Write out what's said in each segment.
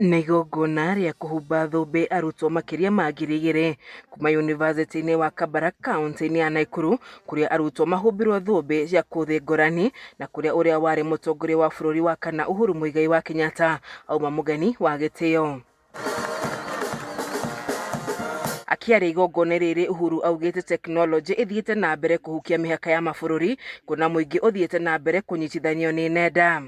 Nĩ igongona rĩa kũhumba thũmbĩ arutwo makĩria ma 2,000 kuma yunivasĩtĩ-inĩ wa KABARAK kaunti-inĩ ya Nakuru, kũrĩa arutwo mahumbirwo thũmbĩ cia kũthĩ ngũrani na kũrĩa ũrĩa warĩ mũtongoria wa bũrũri wa kana Uhuru wa Kenyatta auma mũgeni wa gĩtĩo. Akiaria igongona rĩrĩ, Uhuru augĩte tekinoronjĩ ĩthiĩte na mbere kũhukia mĩhaka ya mabũrũri, kuna mũingĩ ũthiĩte na mbere kũnyitithanio nĩ nenda.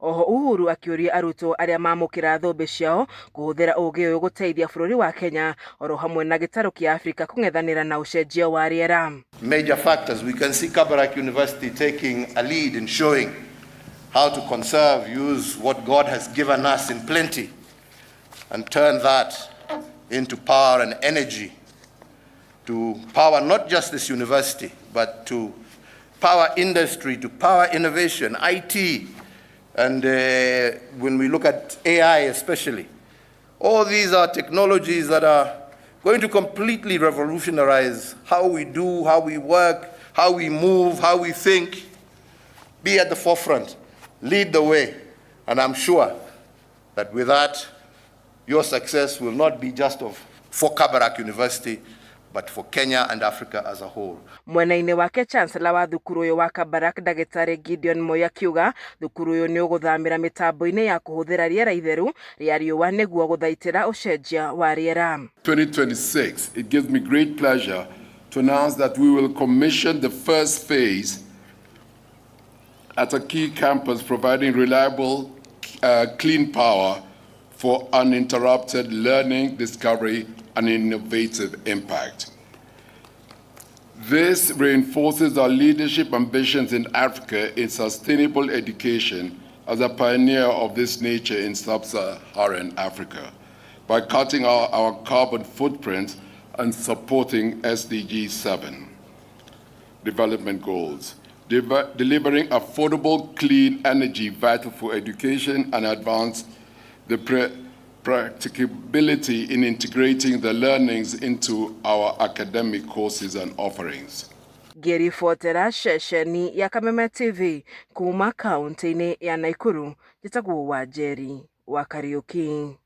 Oho Uhuru akĩũria arutwo arĩa mamũkĩra thũmbĩ ciao kũhũthĩra ũũgĩ ũyũ gũteithia bũrũri wa Kenya oro hamwe na gĩtarũ kĩa Afrika kũng'ethanĩra na ũcenjia wa rĩera. Major factors, we can see KABARAK University taking a lead in showing how to conserve, use what God has given us in plenty and turn that into power and energy to power not just this university, but to power industry, to power innovation, IT, and when we look at AI especially. All these are technologies that are going to completely revolutionize how we do, how we work, how we move, how we think. Be at the forefront, lead the way, and I'm sure that with that, your success will not be just for KABARAK University, but for Kenya and Africa as a whole. Mwena-inĩ wake chancellor wa thukuru ũyũ wa KABARAK Ndagĩtarĩ Gideon Moi akiuga thukuru ũyũ nĩ ũgũthamĩra mĩtambo-inĩ ya kũhũthĩra rĩera itheru rĩa riũa nĩguo gũthaitĩra ũcenjia wa rĩera. 2026, it gives me great pleasure to announce that we will commission the first phase at a key campus providing reliable, clean power for uninterrupted learning, discovery, and innovative impact. This reinforces our leadership ambitions in Africa in sustainable education as a pioneer of this nature in sub-Saharan Africa by cutting our carbon footprint and supporting SDG 7 development goals, delivering affordable, clean energy vital for education and advance the practicability in integrating the learnings into our academic courses and offerings. Ngĩribotera ceceni ya Kameme TV kuma kaunti-inĩ ya Nakuru, njĩtagwo Wanjeri wa Kariuki.